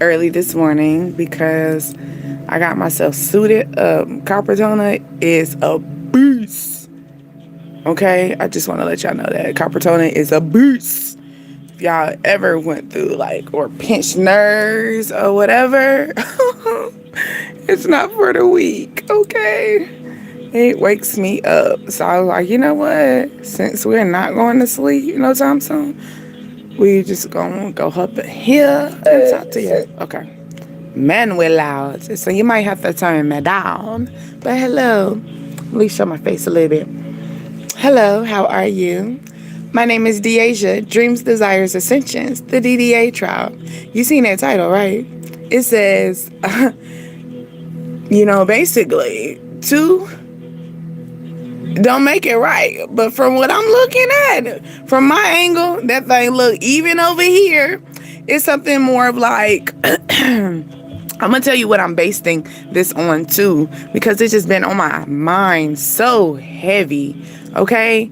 early this morning because I got myself suited up. Coppertona is a beast. Okay, I just want to let y'all know that Coppertona is a beast. If y'all ever went through like or pinched nerves or whatever, it's not for the weak. Okay, it wakes me up. So I was like, you know what? Since we're not going to sleep no time soon, we just gonna go up here and talk to you. Okay. Man, we're loud, so you might have to turn me down. But hello, let me show my face a little bit. Hello, how are you? My name is Deasia, Dreams, Desires, Ascensions, the DDA tribe. You seen that title, right? It says, basically, two don't make it right. But from what I'm looking at, from my angle, that thing look even over here. It's something more of like, I'm gonna tell you what I'm basing this on too, because it's just been on my mind so heavy. Okay,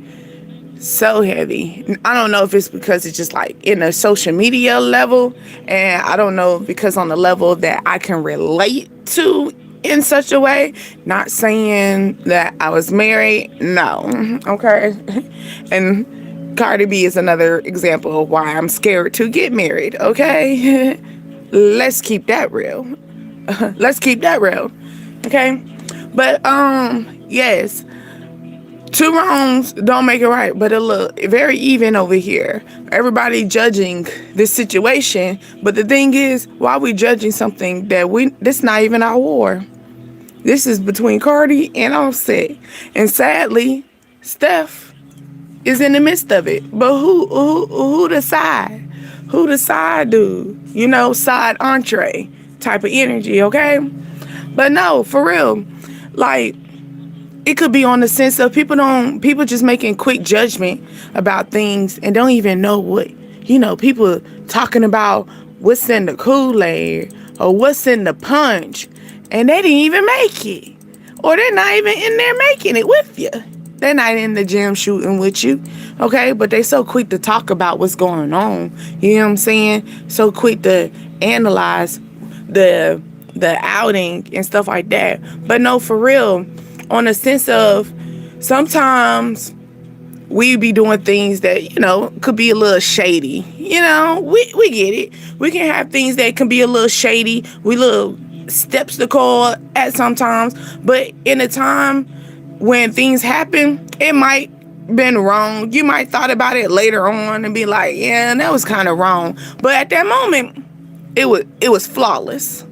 so heavy. I don't know if it's because it's just like in a social media level, and I don't know because on the level that I can relate to in such a way. Not saying that I was married, no. Okay, and Cardi B is another example of why I'm scared to get married. Okay, let's keep that real. Let's keep that real. Okay, but yes. Two wrongs don't make it right, but it look very even over here. Everybody judging this situation, but the thing is, why are we judging something that this not even our war? This is between Cardi and Offset, and sadly, Steph is in the midst of it. But who decide? Who the side dude? Side entree type of energy, okay? But no, for real, like. It could be on the sense of people just making quick judgment about things and don't even know what, people talking about what's in the Kool-Aid or what's in the punch, and they didn't even make it. Or they're not even in there making it with you. They're not in the gym shooting with you, okay? But they so quick to talk about what's going on. You know what I'm saying? So quick to analyze the outing and stuff like that. But no, for real, on a sense of sometimes we be doing things that, could be a little shady. We get it. We can have things that can be a little shady. We little steps to call at sometimes. But in a time when things happen, it might been wrong. You might thought about it later on and be like, yeah, that was kind of wrong. But at that moment, it was flawless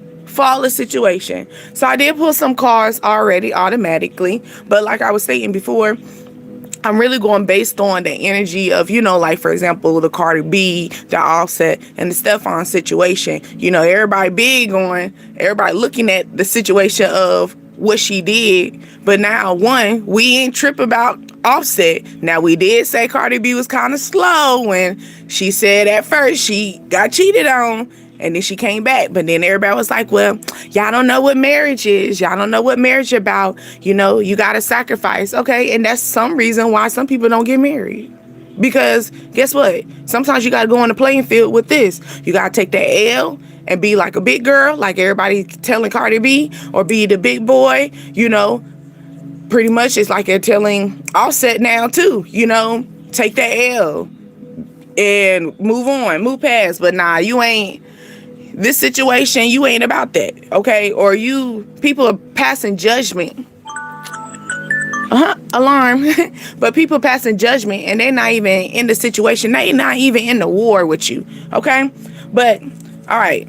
situation. So I did pull some cards already automatically, but like I was stating before, I'm really going based on the energy of, like for example, the Cardi B, the Offset, and the Stefan situation. Everybody looking at the situation of what she did, but now we ain't trip about Offset. Now we did say Cardi B was kind of slow when she said at first she got cheated on. And then she came back. But then everybody was like, well, y'all don't know what marriage is. Y'all don't know what marriage is about. You got to sacrifice. Okay. And that's some reason why some people don't get married. Because guess what? Sometimes you got to go on the playing field with this. You got to take that L and be like a big girl, like everybody telling Cardi B, or be the big boy. Pretty much it's like they're telling Offset now too. Take that L and move on, move past. But nah, you ain't. This situation, you ain't about that, okay? Or people are passing judgment. Alarm. But people passing judgment and they're not even in the situation. They're not even in the war with you, okay? But, all right.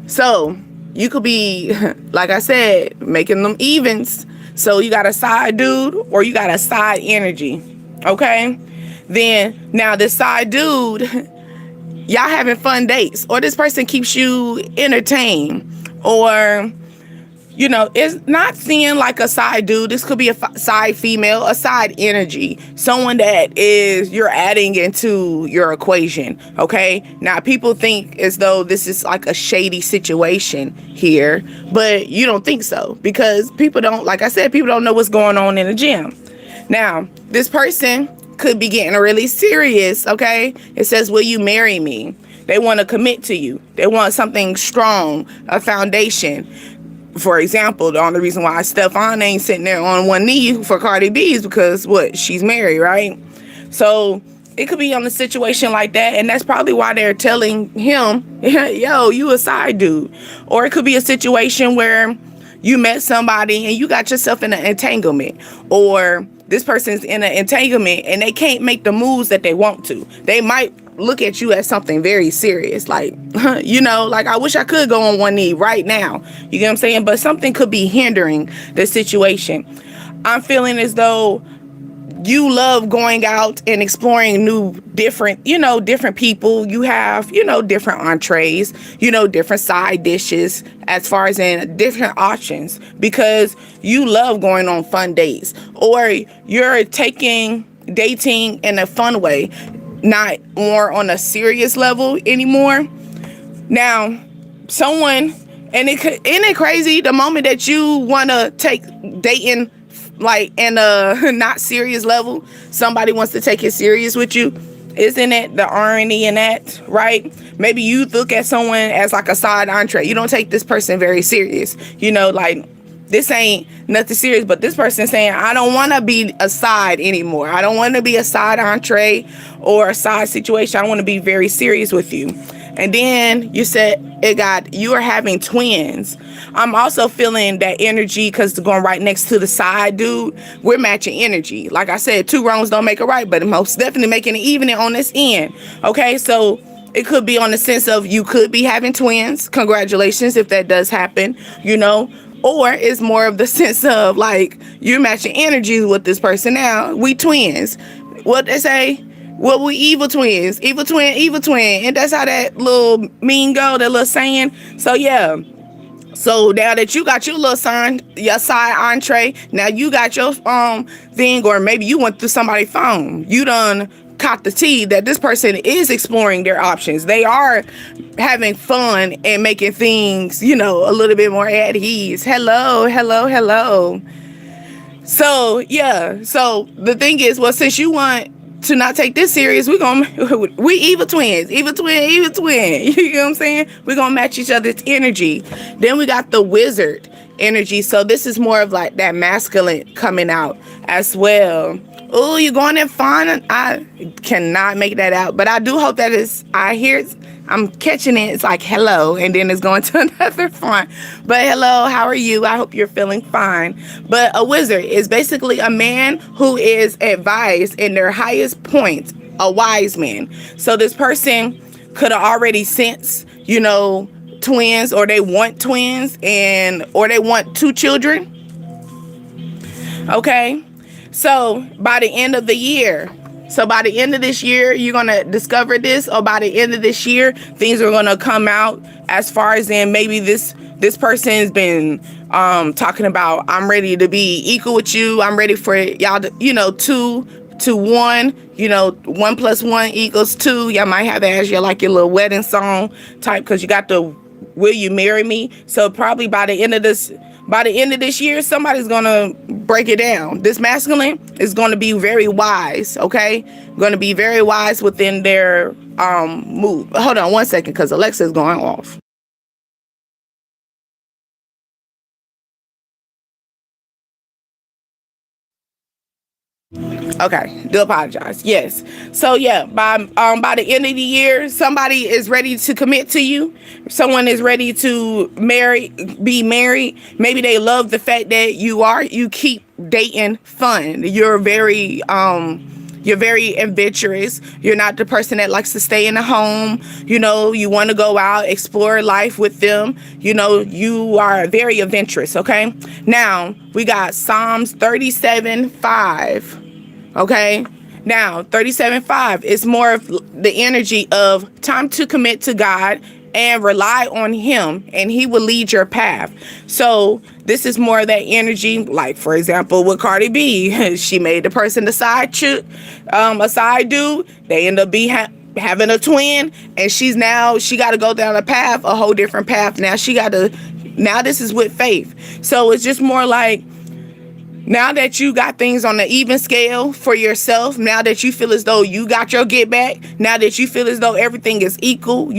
So, you could be, like I said, making them evens. So, you got a side dude or you got a side energy, okay? Then, now this side dude... y'all having fun dates, or this person keeps you entertained, or it's not seeing like a side dude. This could be a side female, a side energy, someone that is you're adding into your equation. Okay, now people think as though this is like a shady situation here, but you don't think so, because people don't, like I said, people don't know what's going on in the gym. Now this person could be getting really serious, okay? It says, will you marry me? They want to commit to you. They want something strong, a foundation. For example, the only reason why Stefan ain't sitting there on one knee for Cardi B is because what? She's married, right? So it could be on a situation like that, and that's probably why they're telling him, yo, you a side dude. Or it could be a situation where you met somebody and you got yourself in an entanglement, or this person's in an entanglement and they can't make the moves that they want to. They might look at you as something very serious, like, like, I wish I could go on one knee right now. You get what I'm saying? But something could be hindering the situation. I'm feeling as though you love going out and exploring different people. You have, different entrees, different side dishes, as far as in different options, because you love going on fun dates, or you're dating in a fun way, not more on a serious level anymore. Now, isn't it crazy, the moment that you want to take dating like in a not serious level, somebody wants to take it serious with you? Isn't it the irony in that, right? Maybe you look at someone as like a side entree. You don't take this person very serious. Like, this ain't nothing serious, but this person saying, I don't want to be a side anymore. I don't want to be a side entree or a side situation. I want to be very serious with you. And then you said you are having twins. I'm also feeling that energy, because going right next to the side dude, we're matching energy. Like I said, two wrongs don't make a right, but most definitely making an evening on this end. Okay, so it could be on the sense of you could be having twins. Congratulations if that does happen, Or it's more of the sense of like you're matching energies with this person now. We twins. What they say? Well, we evil twins. Evil twin. And that's how that little meme go, that little saying. So yeah. So now that you got your little side entree, now you got your thing, or maybe you went through somebody's phone. You done caught the tea that this person is exploring their options. They are having fun and making things, a little bit more at ease. Hello. So yeah. So the thing is, well, since you want to not take this serious, we evil twins. You know what I'm saying? We're gonna match each other's energy. Then we got the wizard energy. So this is more of like that masculine coming out as well. Oh, you're going in fun. I cannot make that out, but I do hope that I'm catching it. It's like hello, and then it's going to another font. But hello, how are you? I hope you're feeling fine. But a wizard is basically a man who is advised in their highest point, a wise man. So this person could have already sensed, twins, or they want twins, or they want two children. Okay. So by the end of the year, you're going to discover this, or by the end of this year, things are going to come out as far as in maybe this person's been talking about, I'm ready to be equal with you. I'm ready for y'all to, 2 to 1, 1 plus 1 equals 2. Y'all might have that as your little wedding song type, because you got the will you marry me? So probably by the end of this year, somebody's gonna break it down. This masculine is gonna be very wise, okay? Gonna be very wise within their move. Hold on one second, because Alexa's going off. Okay, do apologize. Yes. So yeah, by the end of the year, somebody is ready to commit to you. Someone is ready to be married. Maybe they love the fact that you keep dating fun. You're very adventurous. You're not the person that likes to stay in the home. You want to go out, explore life with them. You are very adventurous, okay? Now, we got Psalms 37:5. Okay, now 37:5 is more of the energy of time to commit to God and rely on Him, and He will lead your path. So this is more of that energy, like for example with Cardi B, she made the person a side dude. They end up having a twin, and she got to go down a whole different path. Now this is with faith. So it's just more like Now that you got things on the even scale for yourself, now that you feel as though you got your get back, now that you feel as though everything is equal,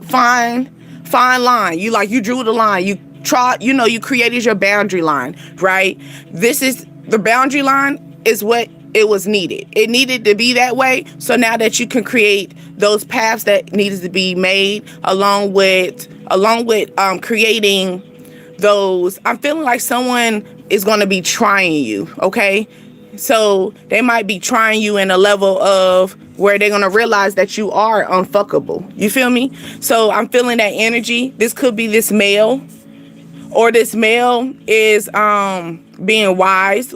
fine line. You drew the line. You trod, you created your boundary line, right? This is the boundary line is what it was needed. It needed to be that way. So now that you can create those paths that needed to be made along with creating those, I'm feeling like someone is going to be trying you, okay? So they might be trying you in a level of where they're going to realize that you are unfuckable. You feel me? So I'm feeling that energy. This could be this male, or this male is being wise.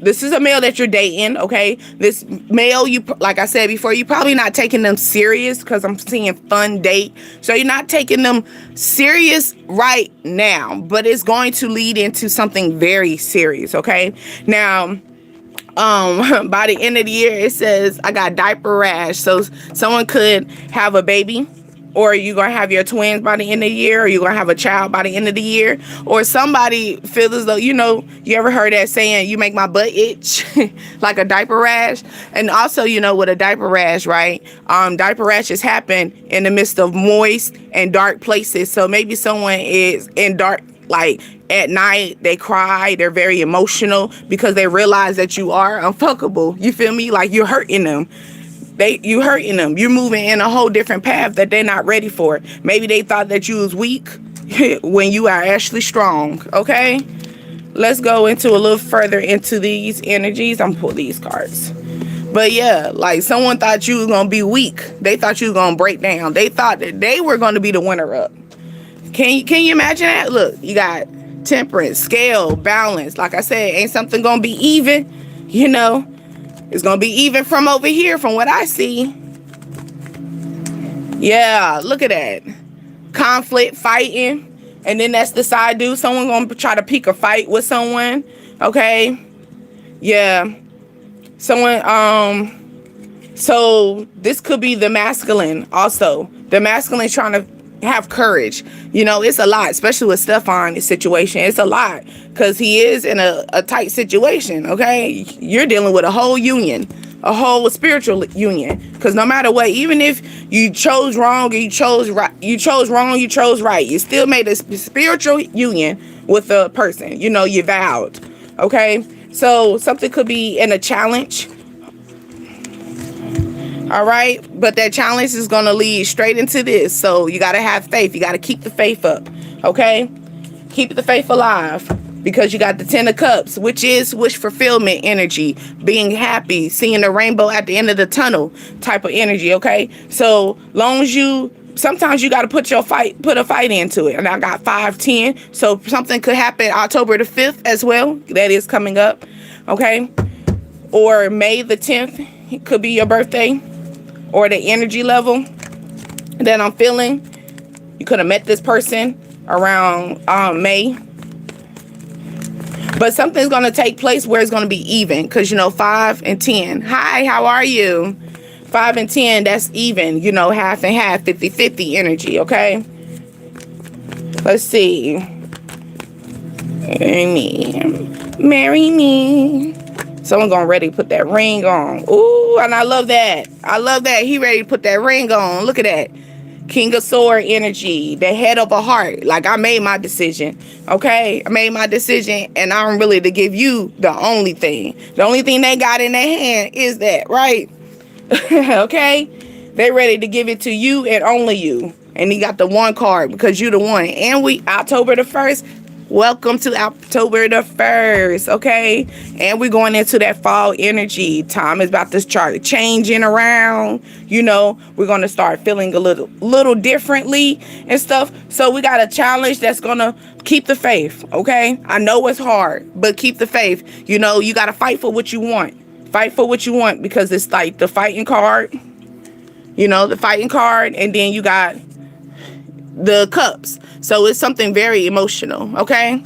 This is a male that you're dating, okay? This male, like I said before, you're probably not taking them serious, because I'm seeing fun date. So you're not taking them serious right now, but it's going to lead into something very serious, okay? Now, by the end of the year, it says I got diaper rash. So someone could have a baby, or you're going to have your twins by the end of the year, or you're going to have a child by the end of the year, or somebody feels as though, you ever heard that saying, you make my butt itch, like a diaper rash? And also, with a diaper rash, right? Diaper rashes happen in the midst of moist and dark places. So maybe someone is in dark, like at night, they cry, they're very emotional because they realize that you are unfuckable. You feel me? Like you're hurting them. You hurting them. You're moving in a whole different path that they're not ready for. Maybe they thought that you was weak when you are actually strong. Okay? Let's go into a little further into these energies. I'm gonna pull these cards. But yeah, like someone thought you was gonna be weak. They thought you was gonna break down. They thought that they were gonna be the winner up. Can you imagine that? Look, you got temperance, scale, balance. Like I said, ain't something gonna be even, It's going to be even from over here, from what I see. Yeah, look at that. Conflict, fighting. And then that's the side dude. Someone going to try to pick a fight with someone. Okay? Yeah. Someone, so this could be the masculine also. The masculine trying to have courage. It's a lot, especially with Stefan's situation. It's a lot because he is in a tight situation, okay? You're dealing with a whole union, a whole spiritual union, because no matter what, even if you chose wrong or you chose right, you chose right, you still made a spiritual union with a person. You vowed, okay? So something could be in a challenge. All right, but that challenge is going to lead straight into this. So you got to have faith. You got to keep the faith up. Okay, keep the faith alive, because you got the 10 of Cups, which is wish fulfillment energy, being happy, seeing the rainbow at the end of the tunnel type of energy. Okay, so long as sometimes you got to put a fight into it. And I got 5-10, so something could happen October the 5th as well. That is coming up. Okay, or May the 10th. It could be your birthday, or the energy level that I'm feeling. You could have met this person around May. But something's going to take place where it's going to be even. Because, 5 and 10. Hi, how are you? 5 and 10, that's even. Half and half, 50-50 energy, okay? Let's see. Marry me. Someone gonna ready to put that ring on. Ooh, and I love that. He ready to put that ring on. Look at that. King of Sword energy. The head of a heart. Like, I made my decision. Okay? I made my decision, and I'm really to give you the only thing. The only thing they got in their hand is that, right? Okay? They ready to give it to you and only you. And he got the one card because you the one. And October the 1st. Welcome to October the 1st, okay? And we're going into that fall energy. Time is about to start changing around. We're going to start feeling a little differently and stuff. So we got a challenge that's going to keep the faith, okay? I know it's hard, but keep the faith. You got to fight for what you want. Fight for what you want, because it's like the fighting card. The fighting card, and then you got the cups. So it's something very emotional, okay?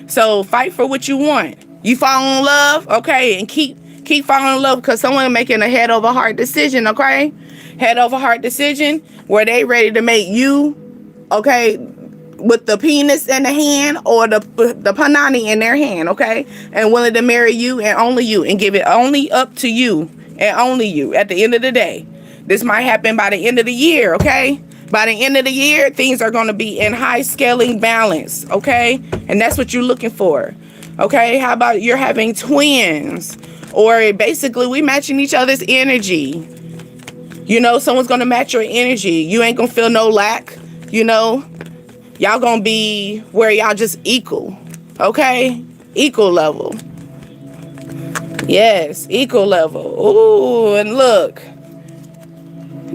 So fight for what you want. You fall in love, okay? And keep falling in love, because someone making a head over heart decision, okay? Head over heart decision where they ready to make you, okay, with the penis in the hand or the panani in their hand, okay? And willing to marry you and only you and give it only up to you and only you at the end of the day. This might happen by the end of the year, okay? By the end of the year, things are going to be in high scaling balance, okay? And that's what you're looking for, okay? How about you're having twins? Or basically, we matching each other's energy. You know, someone's going to match your energy. You ain't going to feel no lack, you know? Y'all going to be where y'all just equal, okay? Equal level. Yes, equal level. Ooh, and look.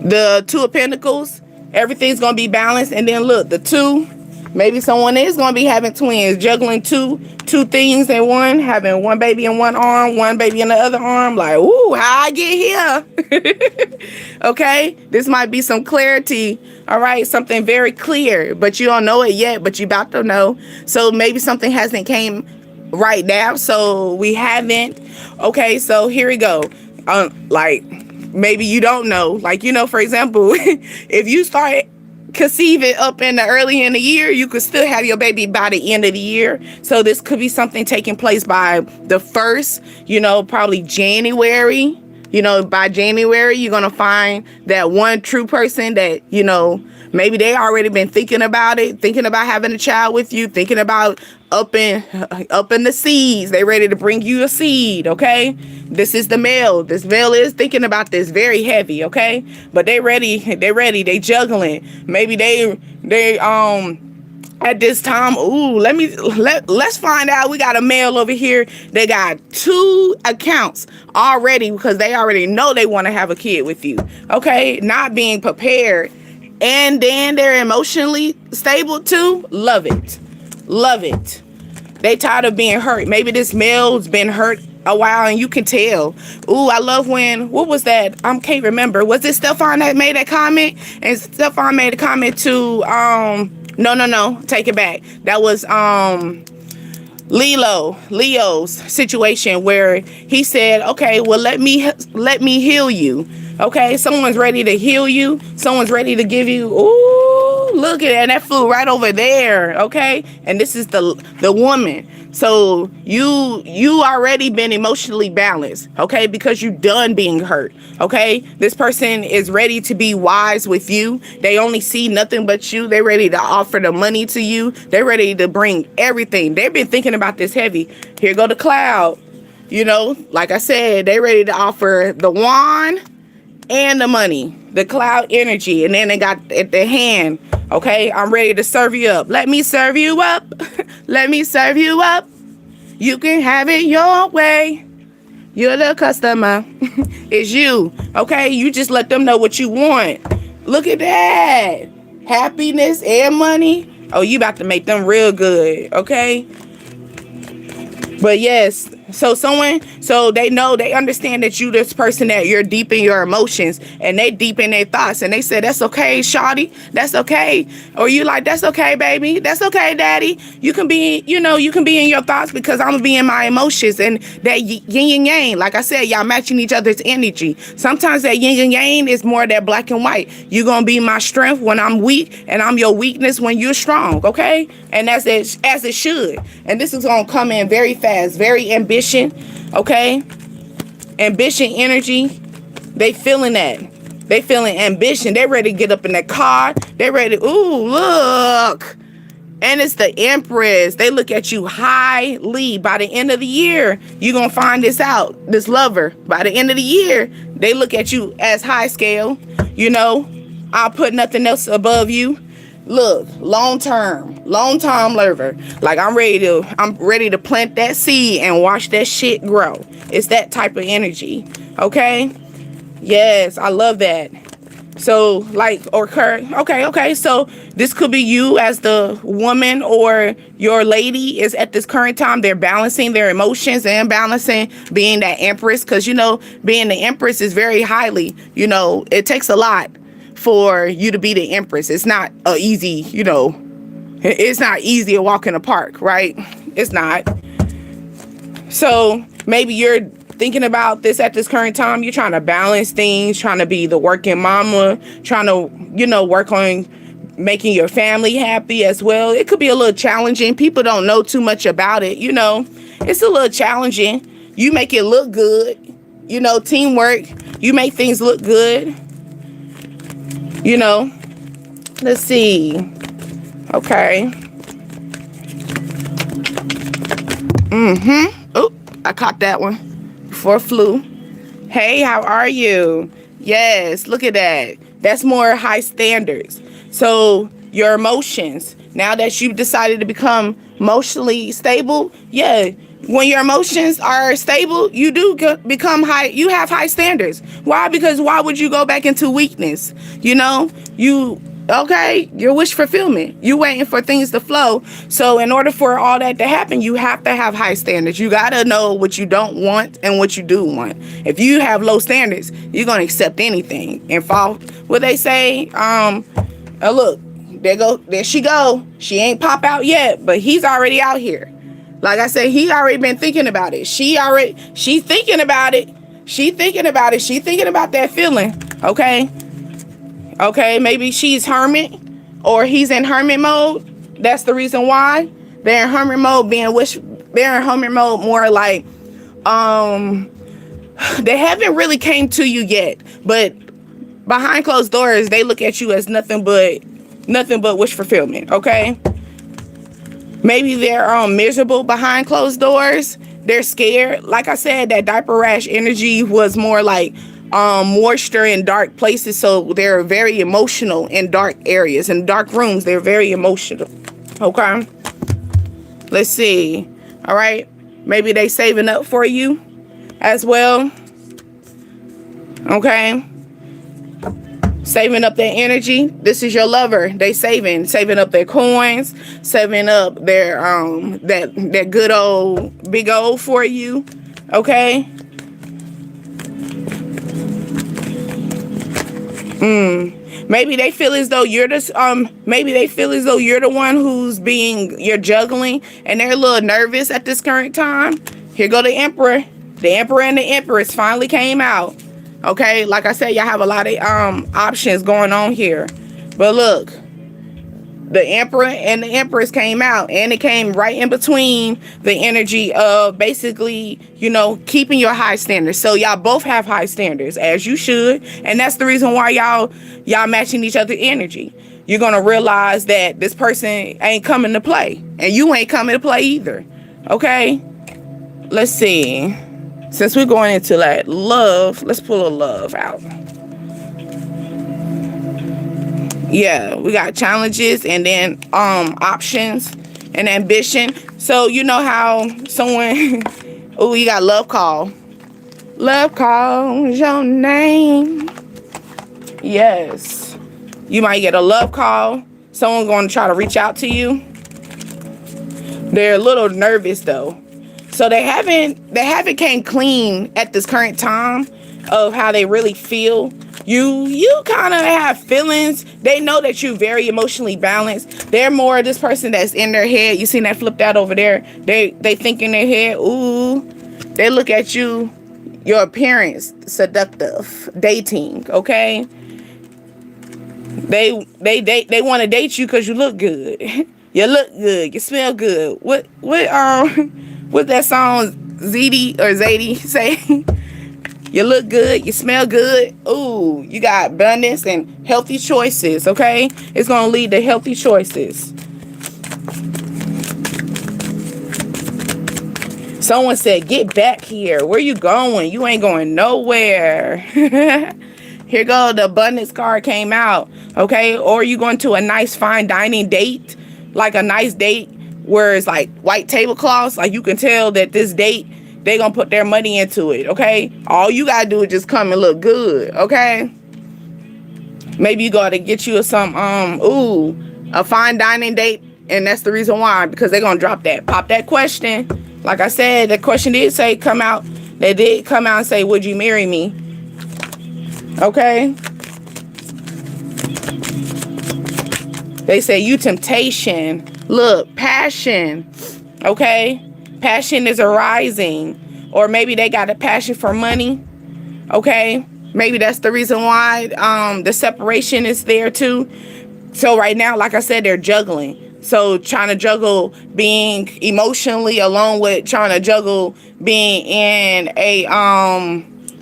The Two of Pentacles, everything's going to be balanced. And then look, the two, maybe someone is going to be having twins, juggling two things in one, having one baby in one arm, one baby in the other arm. Like, ooh, how I get here? Okay, this might be some clarity. All right, something very clear, but you don't know it yet, but you about to know. So maybe something hasn't came right now, so we haven't. Okay, so here we go. Like, maybe you don't know. Like, you know, for example, if you start conceiving up in the early in the year, you could still have your baby by the end of the year. So this could be something taking place by the 1st, you know, probably January. You know, by January, you're going to find that one true person that, you know, maybe they already been thinking about it, thinking about having a child with you, thinking about up in the seeds. They ready to bring you a seed, okay? This is the male. This male is thinking about this very heavy, okay? But they ready, they juggling. Maybe they at this time, ooh, let's find out. We got a male over here. They got 2 accounts already because they already know they want to have a kid with you. Okay, not being prepared, and then they're emotionally stable too. Love it, love it. They tired of being hurt. Maybe this male's been hurt a while, and you can tell. Ooh, I love when, what was that? I can't remember. Was it Stefan that made that comment? And Stefan made a comment to No, take it back. That was Leo's situation where he said, okay, well, let me heal you. Okay, someone's ready to heal you. Someone's ready to give you, ooh, look at that flew right over there. Okay, and this is the woman. So you already been emotionally balanced, okay, because you done being hurt. Okay, this person is ready to be wise with you. They only see nothing but you. They ready to offer the money to you. They ready to bring everything. They've been thinking about this heavy. Here go the cloud. You know, like I said, they ready to offer the wand and the money, the cloud energy, and then they got at the hand. Okay, I'm ready to serve you up. Let me serve you up. Let me serve you up. You can have it your way. You're the customer. It's you. Okay, you just let them know what you want. Look at that. Happiness and money. Oh, you about to make them real good. Okay. But yes, so they know, they understand that you this person, that you're deep in your emotions and they deep in their thoughts, and they say, that's okay, shawty, that's okay. Or you like, that's okay, baby, that's okay, daddy. You can be, you can be in your thoughts because I'm gonna be in my emotions. And that yin and yang, like I said, y'all matching each other's energy. Sometimes that yin and yang is more that black and white. You're gonna be my strength when I'm weak, and I'm your weakness when you're strong, okay? And as it should. And this is gonna come in very fast, very ambition, okay? Ambition energy. They feeling that. They feeling ambition. They ready to get up in that car. They ready. Ooh, look. And it's the Empress. They look at you highly. By the end of the year, you're going to find this out. This lover. By the end of the year, they look at you as high scale. I'll put nothing else above you. Look, long time lover. Like I'm ready to plant that seed and watch that shit grow. It's that type of energy. Okay? Yes, I love that. So like, okay. So this could be you as the woman, or your lady is at this current time. They're balancing their emotions and balancing being that Empress. Cause being the Empress is very highly, it takes a lot for you to be the Empress. It's not easy, it's not easy to walk in the park, right? It's not. So maybe you're thinking about this at this current time. You're trying to balance things, trying to be the working mama, trying to, work on making your family happy as well. It could be a little challenging. People don't know too much about it. It's a little challenging. You make it look good. Teamwork. You make things look good. Let's see. Okay. Oh, I caught that one before it flew. Hey, how are you? Yes, look at that. That's more high standards. So your emotions, now that you've decided to become emotionally stable, yeah, when your emotions are stable, you do become high. You have high standards. Why? Because why would you go back into weakness? Your wish fulfillment. You waiting for things to flow. So in order for all that to happen, you have to have high standards. You got to know what you don't want and what you do want. If you have low standards, you're going to accept anything and fall. What they say, look, there she go. She ain't pop out yet, but he's already out here. Like I said, he already been thinking about it. She thinking about it. She thinking about it. She thinking about that feeling. Okay, maybe she's hermit or he's in hermit mode. That's the reason why they're in hermit mode. They're in hermit mode more like they haven't really came to you yet, but behind closed doors they look at you as nothing but wish fulfillment. Okay, maybe they're miserable behind closed doors. They're scared. Like I said, that diaper rash energy was more like moisture in dark places, so they're very emotional in dark areas. In dark rooms, they're very emotional. Okay, let's see. All right, maybe they saving up for you as well. Okay, saving up their energy. This is your lover. They saving up their coins, saving up their that good old big old for you. Okay. Maybe they feel as though you're the one you're juggling, and they're a little nervous at this current time. Here go the Emperor. The Emperor and the Empress finally came out. Okay, like I said, y'all have a lot of options going on here. But look, the Emperor and the Empress came out, and it came right in between the energy of basically, keeping your high standards. So y'all both have high standards, as you should, and that's the reason why y'all matching each other's energy. You're gonna realize that this person ain't coming to play, and you ain't coming to play either. Okay, let's see. Since we're going into that love, let's pull a love out. Yeah, we got challenges and then options and ambition. So you know how someone oh, you got love call. Love calls your name. Yes. You might get a love call. Someone's going to try to reach out to you. They're a little nervous though. So they haven't came clean at this current time of how they really feel. You kind of have feelings. They know that you're very emotionally balanced. They're more this person that's in their head. You seen that flipped out over there? They think in their head, ooh. They look at you, your appearance, seductive, dating, okay? They want to date you because you look good. You look good. You smell good. What that song Zadie say? You look good, you smell good. Ooh, you got abundance and healthy choices, okay? It's going to lead to healthy choices. Someone said, get back here. Where you going? You ain't going nowhere. Here go, the abundance card came out, okay? Or you going to a nice fine dining date, like a nice date where it's like white tablecloths. Like you can tell that this date, they gonna put their money into it, okay? All you gotta do is just come and look good, okay? Maybe you gotta get you some, a fine dining date, and that's the reason why, because they're gonna pop that question. Like I said, the question did say come out. They did come out and say, would you marry me? Okay? They say you temptation. Look, passion, okay? Passion is arising, or maybe they got a passion for money. Okay, maybe that's the reason why the separation is there too. So right now, like I said, they're juggling. So trying to juggle being emotionally along with trying to juggle being in a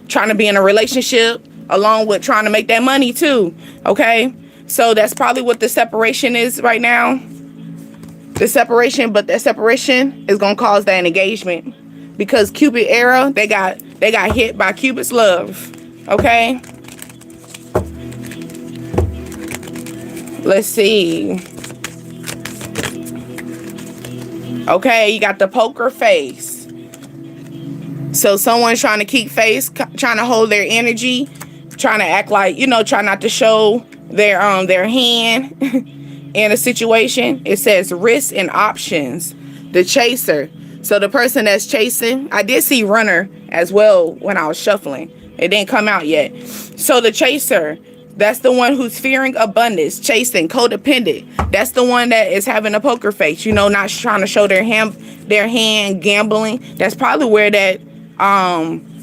trying to be in a relationship along with trying to make that money too. Okay? So that's probably what the separation is right now. The separation, but that separation is gonna cause that engagement. Because Cupid era, they got hit by Cupid's love. Okay? Let's see. Okay, you got the poker face. So someone's trying to keep face, trying to hold their energy, trying to act like, try not to show their hand in a situation. It says risks and options. The chaser. So the person that's chasing, I did see runner as well when I was shuffling. It didn't come out yet. So the chaser, that's the one who's fearing abundance, chasing, codependent. That's the one that is having a poker face, not trying to show their hand, gambling. That's probably where that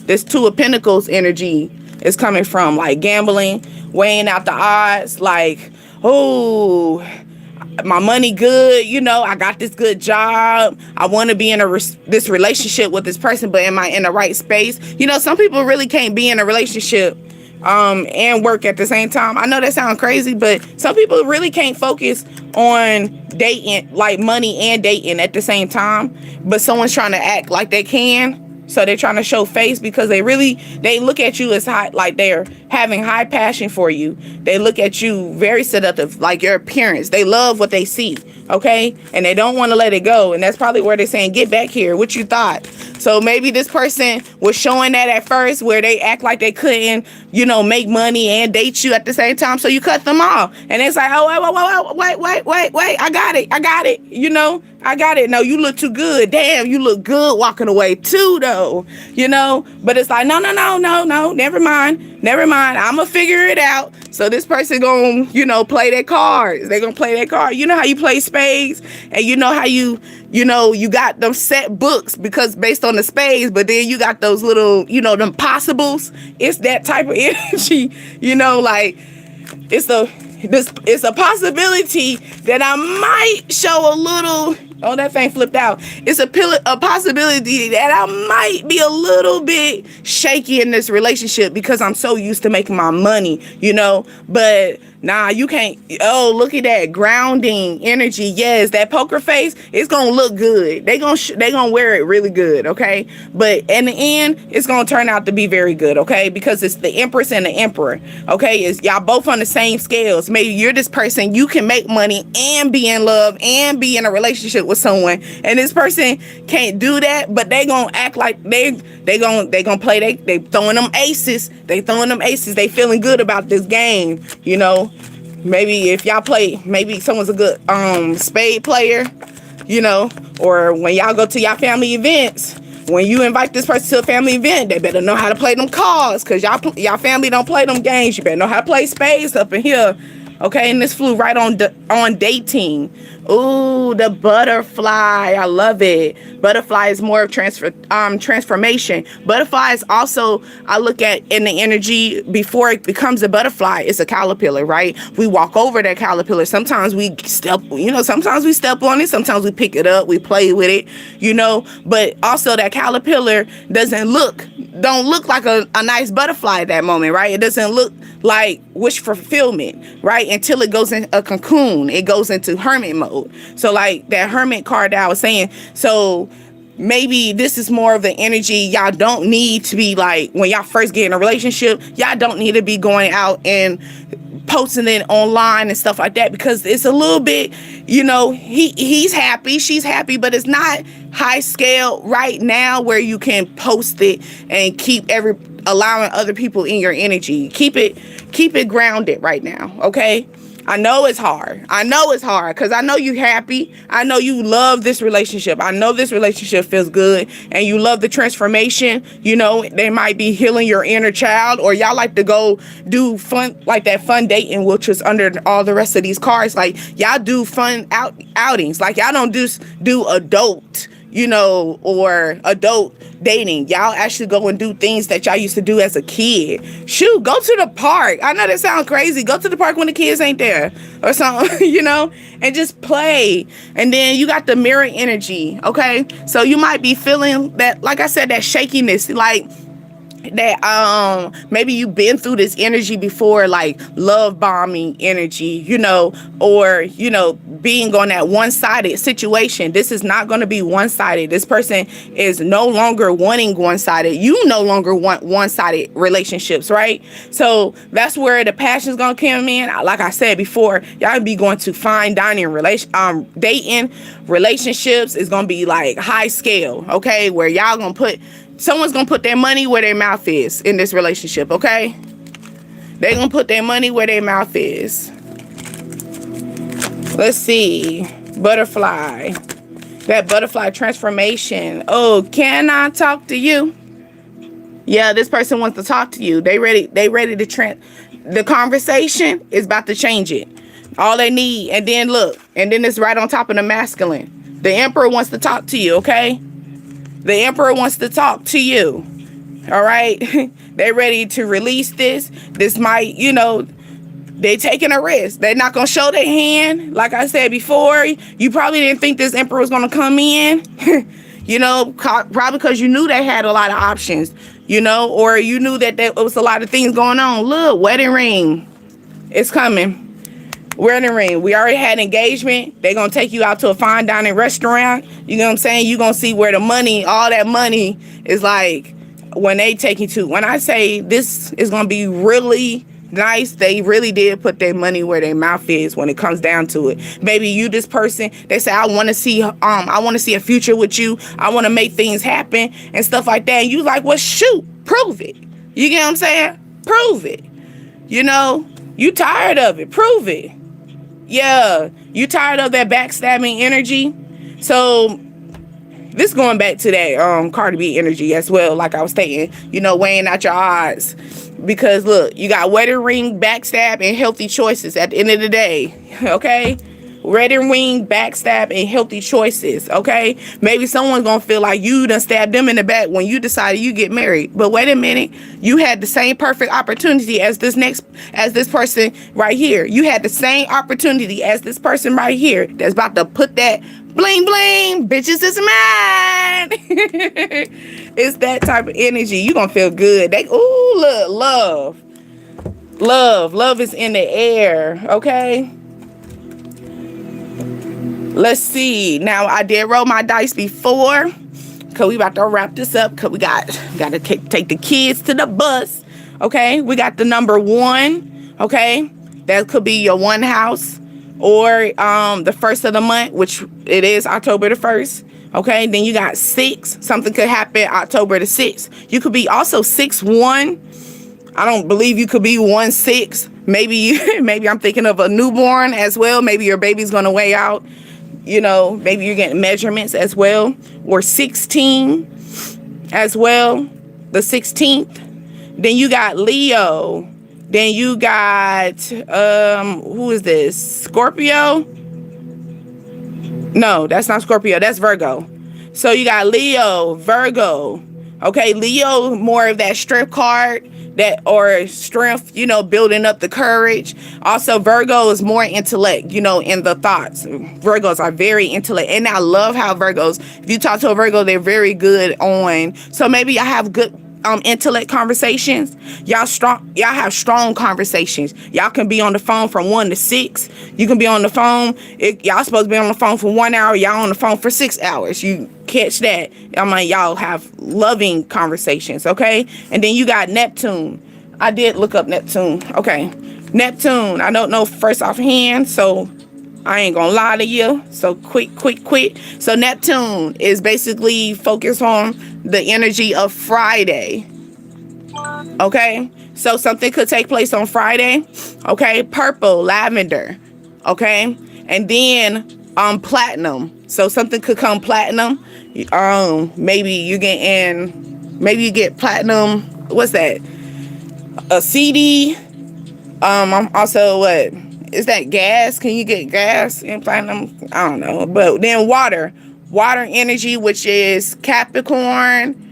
this Two of Pentacles energy is coming from, like gambling, weighing out the odds, like, oh, my money good, I got this good job. I want to be in this relationship with this person, but am I in the right space? Some people really can't be in a relationship and work at the same time. I know that sounds crazy, but some people really can't focus on dating, like money and dating at the same time. But someone's trying to act like they can. So they're trying to show face because they look at you as high, like they're having high passion for you. They look at you very seductive, like your appearance. They love what they see, okay? And they don't want to let it go. And that's probably where they're saying, get back here. What you thought? So maybe this person was showing that at first where they act like they couldn't, make money and date you at the same time. So you cut them off. And it's like, oh, wait. I got it. I got it. No, you look too good. Damn, you look good walking away too, though. But it's like, no. Never mind. I'm going to figure it out. So this person going to, play their cards. They're going to play their card. You know how you play spades, and you know how you got them set books because based on the spades, but then you got those little, them possibles. It's that type of energy, like it's a possibility that I might show a little. Oh, that thing flipped out. It's a possibility that I might be a little bit shaky in this relationship because I'm so used to making my money, But nah, you can't. Oh, look at that grounding energy. Yes, that poker face, it's gonna look good. They gonna wear it really good, okay? But in the end, it's gonna turn out to be very good, okay? Because it's the Empress and the Emperor, okay? It's y'all both on the same scales. Maybe you're this person, you can make money and be in love and be in a relationship with someone, and this person can't do that, but they gonna act like they gonna play. They throwing them aces. They feeling good about this game, Maybe if y'all play, maybe someone's a good spade player, or when y'all go to y'all family events, when you invite this person to a family event, they better know how to play them cards, because y'all family don't play them games. You better know how to play spades up in here. Okay, and this flew right on dating. Ooh, the butterfly. I love it. Butterfly is more of transformation. Butterfly is also, I look at in the energy before it becomes a butterfly, it's a caterpillar, right? We walk over that caterpillar. Sometimes we step on it. Sometimes we pick it up. We play with it, But also that caterpillar don't look like a nice butterfly at that moment, right? It doesn't look like wish fulfillment, right? Until it goes in a cocoon. It goes into hermit mode. So like that hermit card that I was saying. So maybe this is more of the energy y'all don't need to be like, when y'all first get in a relationship, y'all don't need to be going out and posting it online and stuff like that, because it's a little bit, he's happy, she's happy, but it's not high scale right now where you can post it and keep allowing other people in your energy. Keep it grounded right now, okay? I know it's hard because I know you're happy. I know you love this relationship. I know this relationship feels good and you love the transformation. They might be healing your inner child, or y'all like to go do fun, like that fun dating, which is under all the rest of these cards. Like y'all do fun outings. Like y'all don't just do adult, or adult dating. Y'all actually go and do things that y'all used to do as a kid. Shoot, go to the park. I know that sounds crazy. Go to the park when the kids ain't there or something, and just play. And then you got the mirror energy, okay? So you might be feeling that, like I said, that shakiness, like that maybe you've been through this energy before, like love bombing energy, or being on that one-sided situation. This is not going to be one-sided. This person is no longer wanting one-sided. You no longer want one-sided relationships, right? So that's where the passion is going to come in. Like I said before, y'all be going to fine dining dating relationships is going to be like high scale, okay, where y'all gonna put someone's gonna put their money where their mouth is in this relationship, okay? They're gonna put their money where their mouth is. Let's see. Butterfly. That butterfly transformation. Oh, can I talk to you? Yeah, this person wants to talk to you. They ready to the conversation is about to change it. All they need. And then look. And then it's right on top of the masculine. The Emperor wants to talk to you, okay? The Emperor wants to talk to you. All right? They're ready to release this. This might, they're taking a risk. They're not going to show their hand. Like I said before, you probably didn't think this Emperor was going to come in. Probably because you knew they had a lot of options, or you knew that there was a lot of things going on. Look, wedding ring. It's coming. Wedding ring. We already had engagement. They're going to take you out to a fine dining restaurant. You know what I'm saying? You're going to see where all that money is like when they take you to. When I say this is going to be really nice, they really did put their money where their mouth is when it comes down to it. Maybe you, this person, they say, I want to see a future with you. I want to make things happen and stuff like that. And you like, well, shoot, prove it. You get what I'm saying? Prove it. You tired of it. Prove it. Yeah, you tired of that backstabbing energy? So this going back to that Cardi B energy as well, like I was stating, weighing out your odds. Because look, you got wedding ring, backstab, and healthy choices at the end of the day, okay? Wedding ring, backstab, and healthy choices, okay? Maybe someone's gonna feel like you done stabbed them in the back when you decided you get married. But wait a minute, you had the same perfect opportunity as this person right here. You had the same opportunity as this person right here that's about to put that bling bling, bitches is mine. It's that type of energy. You gonna feel good. Look, love is in the air, okay? Let's see. Now, I did roll my dice before, because we about to wrap this up, because we got to take the kids to the bus, okay? We got the number 1, okay? That could be your one house, or the first of the month, which it is October the 1st, okay? Then you got 6. Something could happen October the 6th. You could be also 6-1. I don't believe you could be 1-6. Maybe I'm thinking of a newborn as well. Maybe your baby's going to weigh out. Maybe you're getting measurements as well. Or 16 as well. The 16th. Then you got Leo. Then you got, who is this? Scorpio? No, that's not Scorpio. That's Virgo. So you got Leo, Virgo. Okay, Leo, more of that strength card. Or strength, building up the courage. Also, Virgo is more intellect, in the thoughts. Virgos are very intellect. And I love how Virgos, if you talk to a Virgo, they're very good on. So maybe I have good intellect conversations. Y'all have strong conversations. Y'all can be on the phone from 1 to 6. You can be on the phone. Y'all supposed to be on the phone for 1 hour. Y'all on the phone for 6 hours. You catch that? Y'all have loving conversations, okay? And then you got Neptune. I did look up Neptune. Okay. Neptune. I don't know first offhand, so I ain't gonna lie to you. So quick. So Neptune is basically focused on the energy of Friday. Okay? So something could take place on Friday. Okay? Purple, lavender. Okay? And then platinum. So something could come platinum. Maybe you get platinum. What's that? A CD. I'm also is that gas? Can you get gas in platinum? I don't know. But then water. Water energy, which is Capricorn.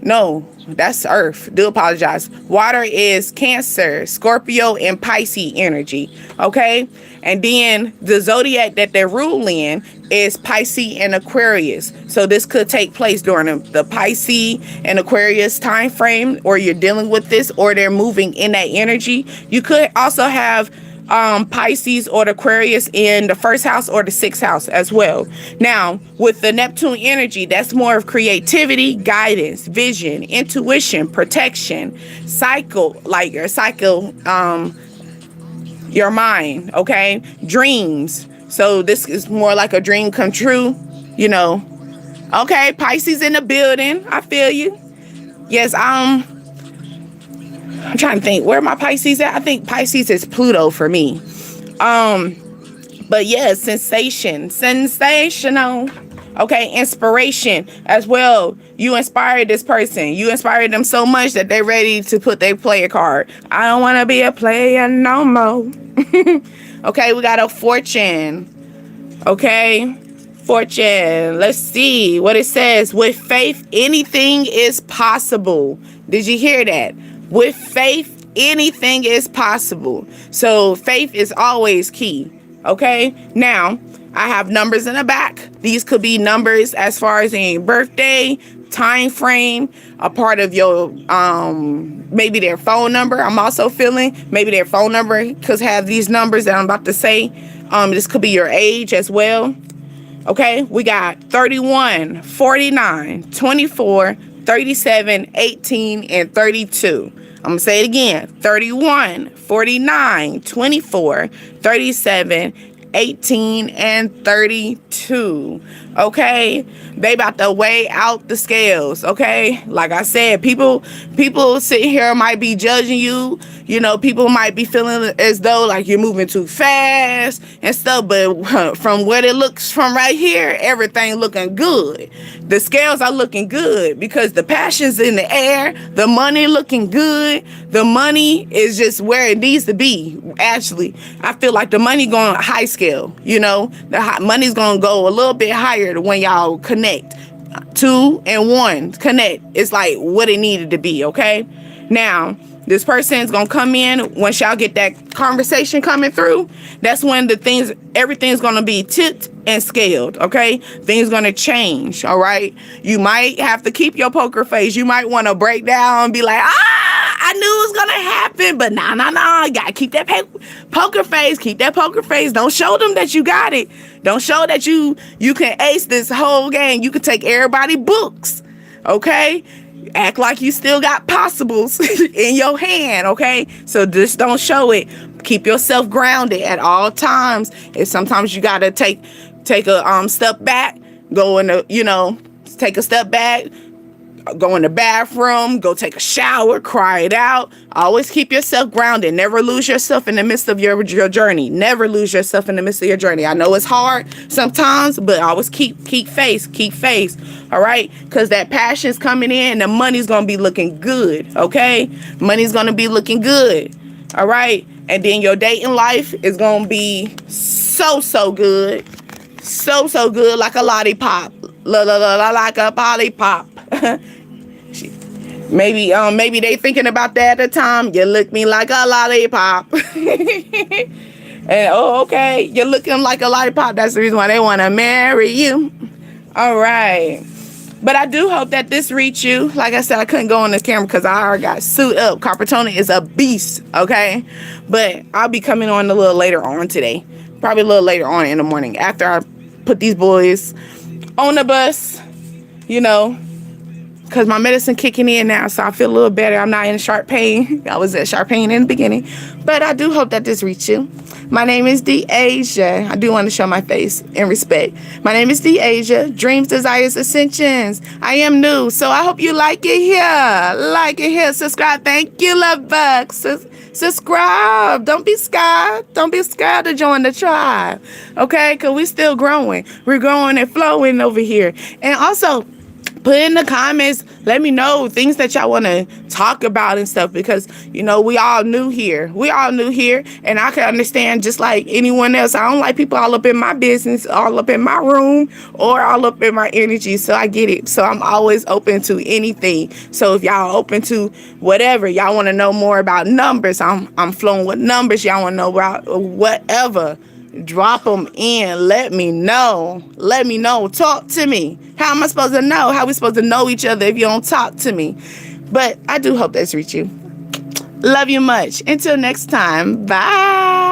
No, that's Earth. Do apologize. Water is Cancer, Scorpio, and Pisces energy. Okay? And then the zodiac that they're ruling is Pisces and Aquarius. So this could take place during the Pisces and Aquarius time frame, or you're dealing with this, or they're moving in that energy. You could also have Pisces or the Aquarius in the first house or the sixth house as well. Now, with the Neptune energy, that's more of creativity, guidance, vision, intuition, protection, your mind, okay? Dreams. So this is more like a dream come true, you know. Okay, Pisces in the building. I feel you. Yes, I'm trying to think where my Pisces at. I think Pisces is Pluto for me. But yeah, sensational. Okay, inspiration as well. You inspired this person. You inspired them so much that they're ready to put their player card. I don't want to be a player no more. Okay, we got a fortune. Okay, fortune. Let's see what it says. With faith, anything is possible. Did you hear that? With faith, anything is possible. So faith is always key. Okay, now I have numbers in the back. These could be numbers as far as a birthday, time frame, a part of your maybe their phone number. I'm also feeling maybe their phone number could have these numbers that I'm about to say. This could be your age as well. Okay, we got 31, 49, 24, 37, 18, and 32. I'm going to say it again. 31, 49, 24, 37, 18, and 32. Okay, they about to weigh out the scales. Okay, like I said, people sitting here might be judging you. You know, people might be feeling as though like you're moving too fast and stuff, but from what it looks from right here, everything looking good. The scales are looking good because the passion's in the air, the money looking good. The money is just where it needs to be. Actually, I feel like the money going high scale, you know, money's going to go a little bit higher when y'all connect. 2 and 1 connect. It's like what it needed to be. Okay. Now, this person is going to come in once y'all get that conversation coming through. That's when everything's going to be tipped and scaled. Okay. Things going to change. All right. You might have to keep your poker face. You might want to break down and be like, I knew it was going to happen, but nah. You got to keep that poker face. Keep that poker face. Don't show them that you got it. Don't show that you can ace this whole game. You can take everybody books. Okay. Act like you still got possibles in your hand, okay? So just don't show it. Keep yourself grounded at all times. And sometimes you gotta take a step back, take a step back, go in the bathroom, go take a shower, cry it out. Always keep yourself grounded. Never lose yourself in the midst of your journey. Never lose yourself in the midst of your journey. I know it's hard sometimes, but always keep faith. All right? Because that passion's coming in, the money's going to be looking good. Okay? Money's going to be looking good. All right? And then your dating life is going to be so good. So good, like a lollipop. Like a lollipop. Maybe they thinking about that at the time. You look me like a lollipop. And okay, you're looking like a lollipop. That's the reason why they want to marry you. All right. But I do hope that this reached you. Like I said, I couldn't go on the camera because I already got suit up. Carpetona is a beast, okay? But I'll be coming on a little later on today. Probably a little later on in the morning after I put these boys on the bus, you know, because my medicine kicking in now, so I feel a little better. I'm not in sharp pain. I was at sharp pain in the beginning. But I do hope that this reached you. My name is De'Asia. I do want to show my face in respect. My name is De'Asia. Dreams, desires, ascensions. I am new, so I hope you like it here. Subscribe. Thank you, love bugs. Subscribe. Don't be scared. Don't be scared to join the tribe. Okay? Because we still growing. We're growing and flowing over here. And also, put in the comments. Let me know things that y'all want to talk about and stuff, because we all new here. And I can understand, just like anyone else. I don't like people all up in my business, all up in my room, or all up in my energy. So I get it. So I'm always open to anything. So if y'all open to whatever, y'all want to know more about numbers, I'm flowing with numbers. Y'all want to know about whatever, drop them in. Let me know. Talk to me. How am I supposed to know? How we supposed to know each other if you don't talk to me? But I do hope that's reached you. Love you much. Until next time. Bye.